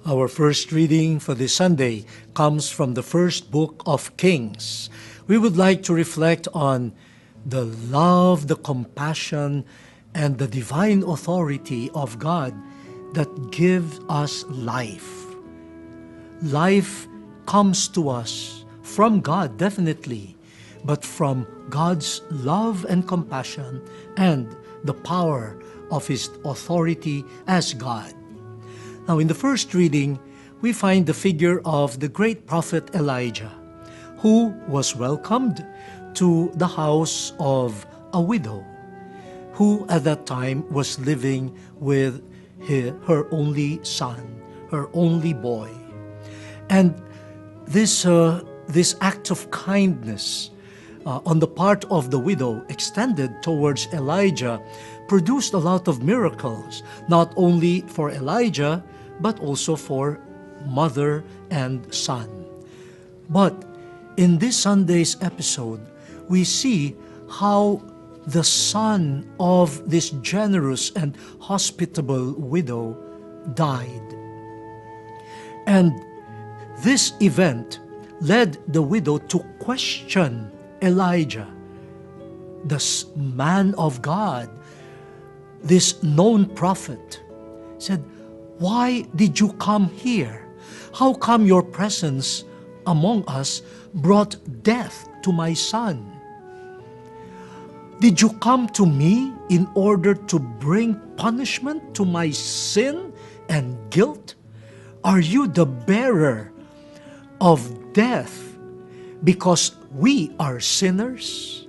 Our first reading for this Sunday comes from the first book of Kings. We would like to reflect on the love, the compassion, and the divine authority of God that gives us life. Life comes to us from God, definitely, but from God's love and compassion and the power of His authority as God. Now, in the first reading, we find the figure of the great prophet Elijah, who was welcomed to the house of a widow, who at that time was living with her only son, her only boy. And this act of kindness on the part of the widow extended towards Elijah produced a lot of miracles, not only for Elijah, but also for mother and son. But in this Sunday's episode, we see how the son of this generous and hospitable widow died. And this event led the widow to question Elijah, the man of God, this known prophet. Said, "Why did you come here? How come your presence among us brought death to my son? Did you come to me in order to bring punishment to my sin and guilt? Are you the bearer of death because we are sinners?"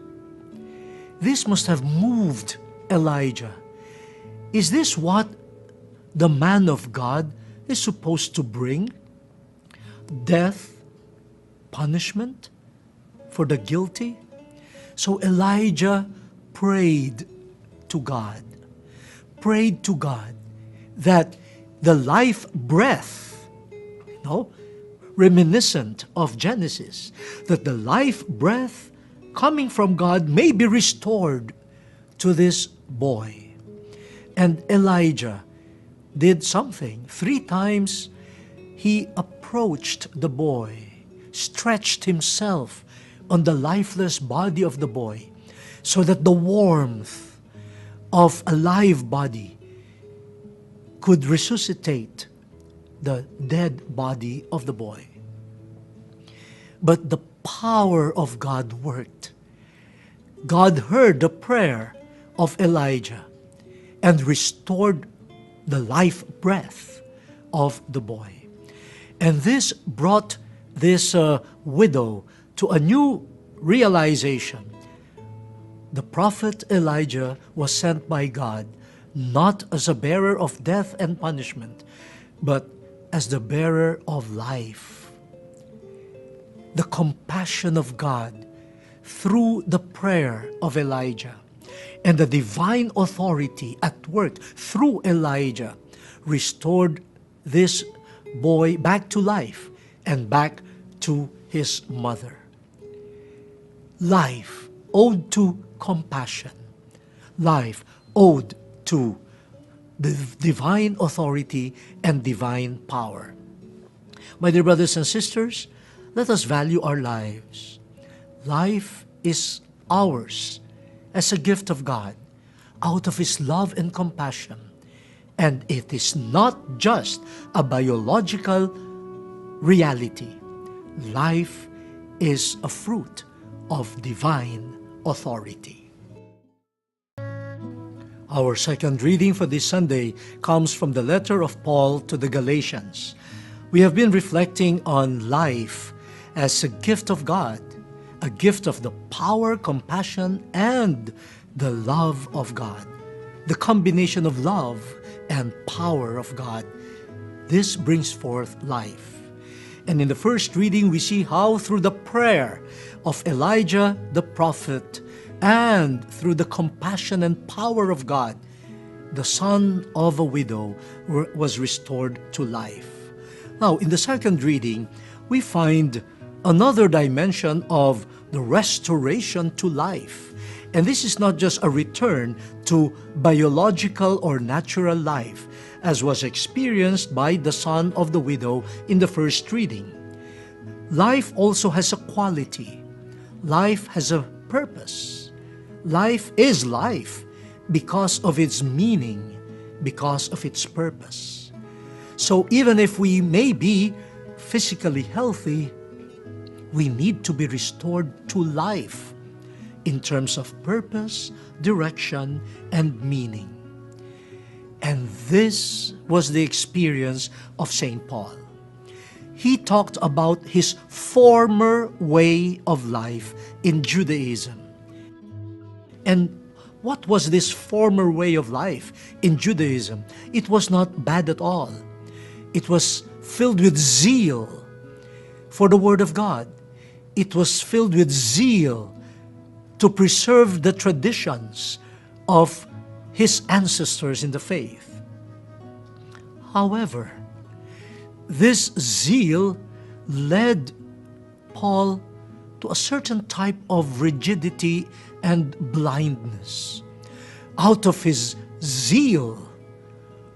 This must have moved Elijah. Is this what the man of God is supposed to bring? Death, punishment for the guilty? So Elijah prayed to God that the life breath, reminiscent of Genesis, that the life breath coming from God may be restored to this boy. And Elijah did something. 3 times he approached the boy, stretched himself on the lifeless body of the boy, so that the warmth of a live body could resuscitate the dead body of the boy. But the power of God worked. God heard the prayer of Elijah and restored the life breath of the boy. And this brought this widow to a new realization. The prophet Elijah was sent by God not as a bearer of death and punishment, but as the bearer of life. The compassion of God through the prayer of Elijah and the divine authority at work through Elijah restored this boy back to life and back to his mother. Life owed to compassion. Life owed to the divine authority and divine power. My dear brothers and sisters, let us value our lives. Life is ours as a gift of God, out of His love and compassion. And it is not just a biological reality. Life is a fruit of divine authority. Our second reading for this Sunday comes from the letter of Paul to the Galatians. We have been reflecting on life as a gift of God, a gift of the power, compassion, and the love of God. The combination of love and power of God. This brings forth life. And in the first reading, we see how through the prayer of Elijah the prophet and through the compassion and power of God, the son of a widow was restored to life. Now, in the second reading, we find another dimension of the restoration to life. And this is not just a return to biological or natural life, as was experienced by the son of the widow in the first reading. Life also has a quality. Life has a purpose. Life is life because of its meaning, because of its purpose. So even if we may be physically healthy, we need to be restored to life in terms of purpose, direction, and meaning. And this was the experience of St. Paul. He talked about his former way of life in Judaism. And what was this former way of life in Judaism? It was not bad at all. It was filled with zeal for the Word of God. It was filled with zeal to preserve the traditions of his ancestors in the faith. However, this zeal led Paul to a certain type of rigidity and blindness. Out of his zeal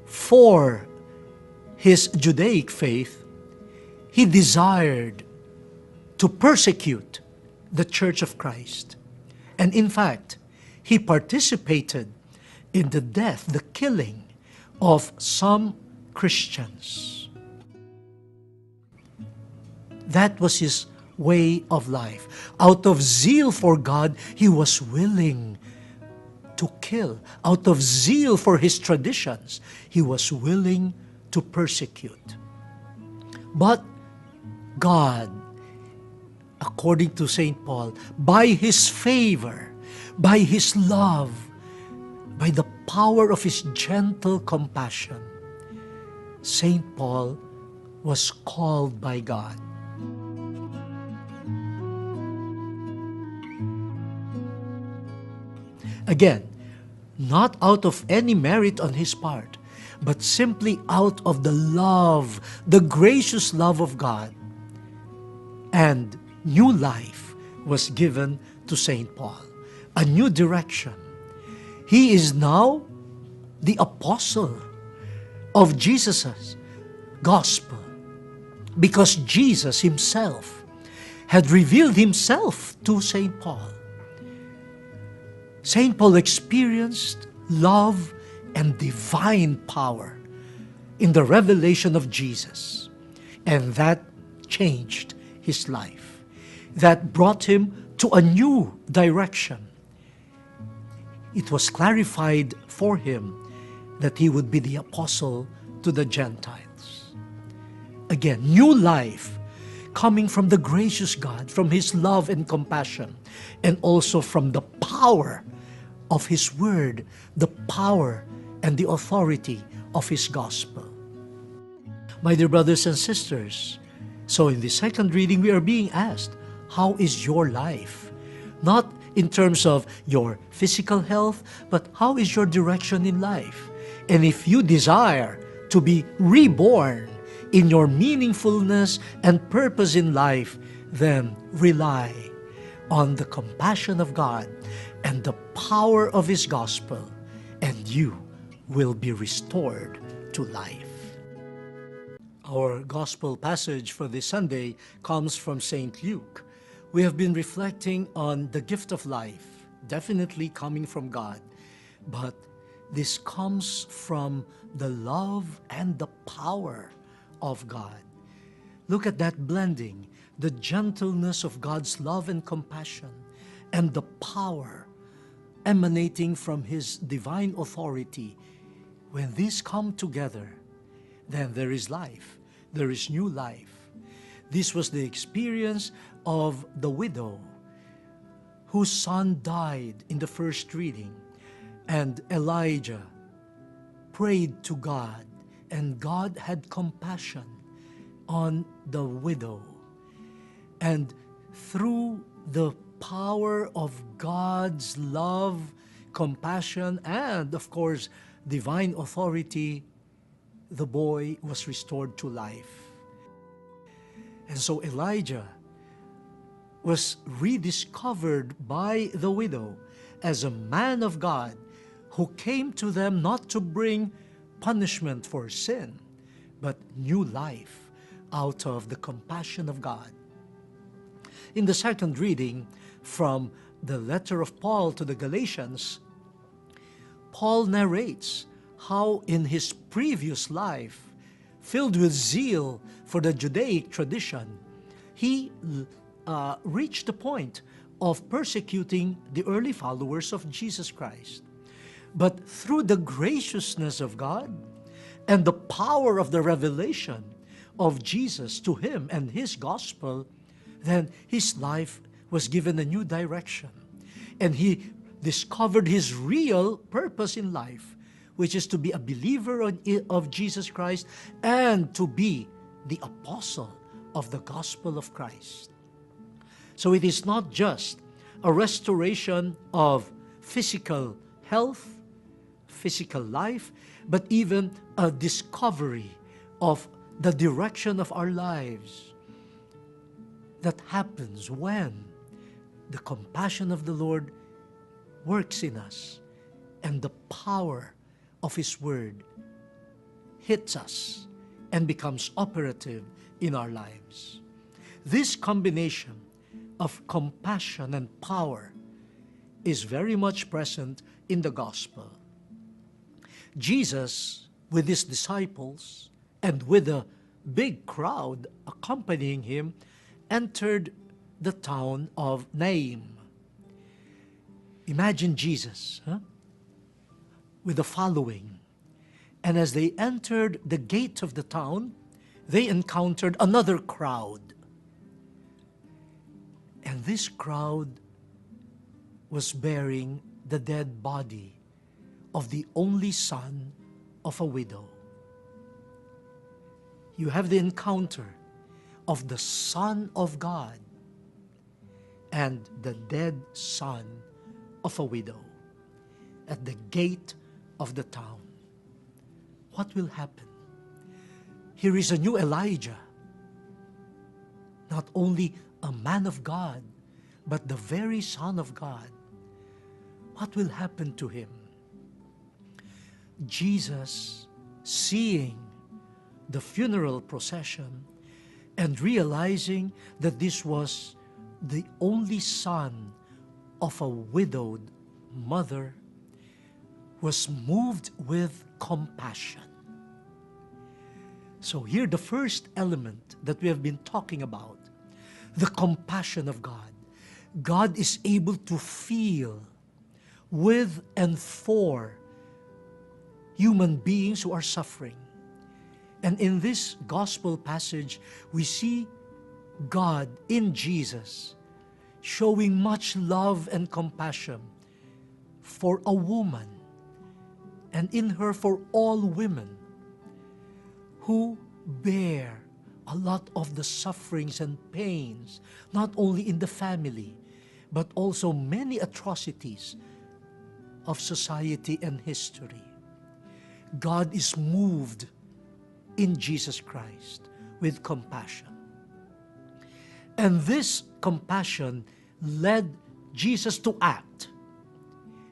for his Judaic faith, he desired to persecute the Church of Christ. And in fact, he participated in the death, the killing of some Christians. That was his way of life. Out of zeal for God, he was willing to kill. Out of zeal for his traditions, he was willing to persecute. But God, according to St. Paul, by his favor, by his love, by the power of his gentle compassion, St. Paul was called by God. Again, not out of any merit on his part, but simply out of the love, the gracious love of God. And new life was given to St. Paul, a new direction. He is now the apostle of Jesus' gospel, because Jesus himself had revealed himself to St. Paul. St. Paul experienced love and divine power in the revelation of Jesus, and that changed his life. That brought him to a new direction. It was clarified for him that he would be the apostle to the Gentiles. Again, new life coming from the gracious God, from his love and compassion, and also from the power of his word, the power and the authority of his gospel. My dear brothers and sisters, so in the second reading, we are being asked, how is your life? Not in terms of your physical health, but how is your direction in life? And if you desire to be reborn in your meaningfulness and purpose in life, then rely on the compassion of God and the power of his gospel, and you will be restored to life. Our gospel passage for this Sunday comes from St. Luke. We have been reflecting on the gift of life, definitely coming from God, but this comes from the love and the power of God. Look at that blending, the gentleness of God's love and compassion, and the power emanating from his divine authority. When these come together, then there is life. There is new life. This was the experience of the widow whose son died in the first reading, and Elijah prayed to God, and God had compassion on the widow. And through the power of God's love, compassion, and of course, divine authority, the boy was restored to life. And so Elijah was rediscovered by the widow as a man of God who came to them not to bring punishment for sin, but new life out of the compassion of God. In the second reading from the letter of Paul to the Galatians, Paul narrates how in his previous life, filled with zeal for the Judaic tradition, he reached the point of persecuting the early followers of Jesus Christ. But through the graciousness of God and the power of the revelation of Jesus to him and his gospel, then his life was given a new direction. And he discovered his real purpose in life, which is to be a believer of Jesus Christ and to be the apostle of the gospel of Christ. So it is not just a restoration of physical health, physical life, but even a discovery of the direction of our lives that happens when the compassion of the Lord works in us and the power of His Word hits us and becomes operative in our lives. This combination of compassion and power is very much present in the gospel. Jesus, with his disciples and with a big crowd accompanying him, entered the town of Naim. Imagine Jesus with the following. And as they entered the gate of the town, they encountered another crowd. And this crowd was bearing the dead body of the only son of a widow. You have the encounter of the Son of God and the dead son of a widow at the gate of the town. What will happen? Here is a new Elijah, not only a man of God, but the very Son of God. What will happen to him? Jesus, seeing the funeral procession and realizing that this was the only son of a widowed mother, was moved with compassion. So here the first element that we have been talking about, the compassion of God. God is able to feel with and for human beings who are suffering. And in this gospel passage, we see God in Jesus showing much love and compassion for a woman, and in her for all women who bear a lot of the sufferings and pains, not only in the family, but also many atrocities of society and history. God is moved in Jesus Christ with compassion. And this compassion led Jesus to act.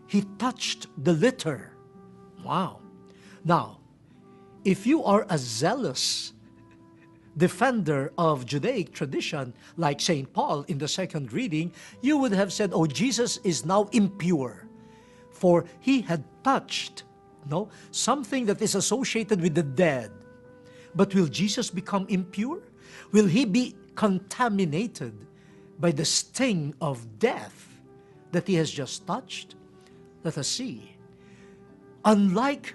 He touched the litter. Wow. Now, if you are a zealous defender of Judaic tradition, like St. Paul in the second reading, you would have said, oh, Jesus is now impure, for he had touched something that is associated with the dead. But will Jesus become impure? Will he be contaminated by the sting of death that he has just touched? Let us see. Unlike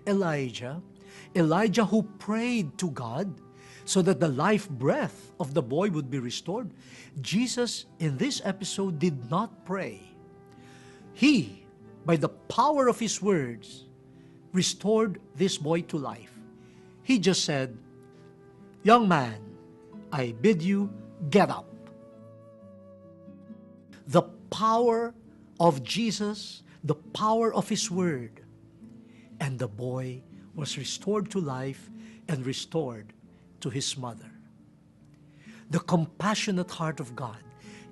Elijah who prayed to God so that the life breath of the boy would be restored, Jesus in this episode did not pray. He, by the power of his words, restored this boy to life. He just said, "Young man, I bid you get up." The power of Jesus, the power of his word, and the boy was restored to life and restored to his mother. The compassionate heart of God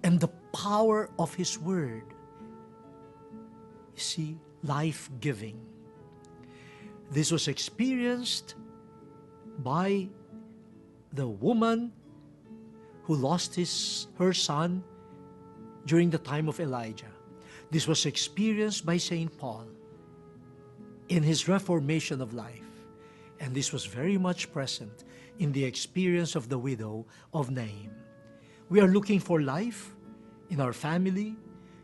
and the power of his word. You see, life-giving. This was experienced by the woman who lost her son during the time of Elijah. This was experienced by St. Paul in his reformation of life. And this was very much present in the experience of the widow of Nain. We are looking for life in our family.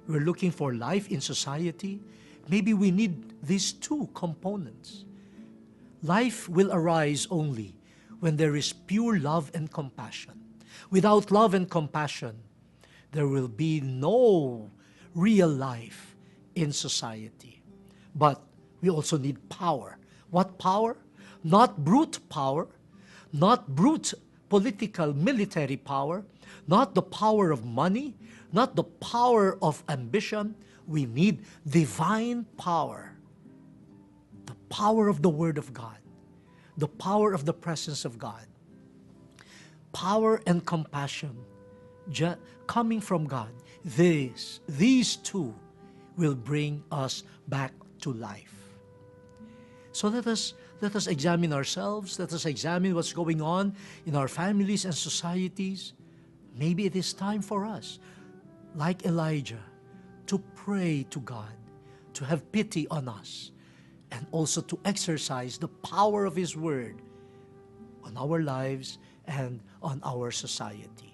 We're looking for life in society. Maybe we need these two components. Life will arise only when there is pure love and compassion. Without love and compassion, there will be no real life in society. But we also need power. What power? Not brute power, not brute political military power, not the power of money, not the power of ambition. We need divine power. The power of the Word of God, the power of the presence of God. Power and compassion coming from God. These two will bring us back to life. So let us examine ourselves. Let us examine what's going on in our families and societies. Maybe it is time for us, like Elijah, to pray to God, to have pity on us, and also to exercise the power of His Word on our lives and on our society.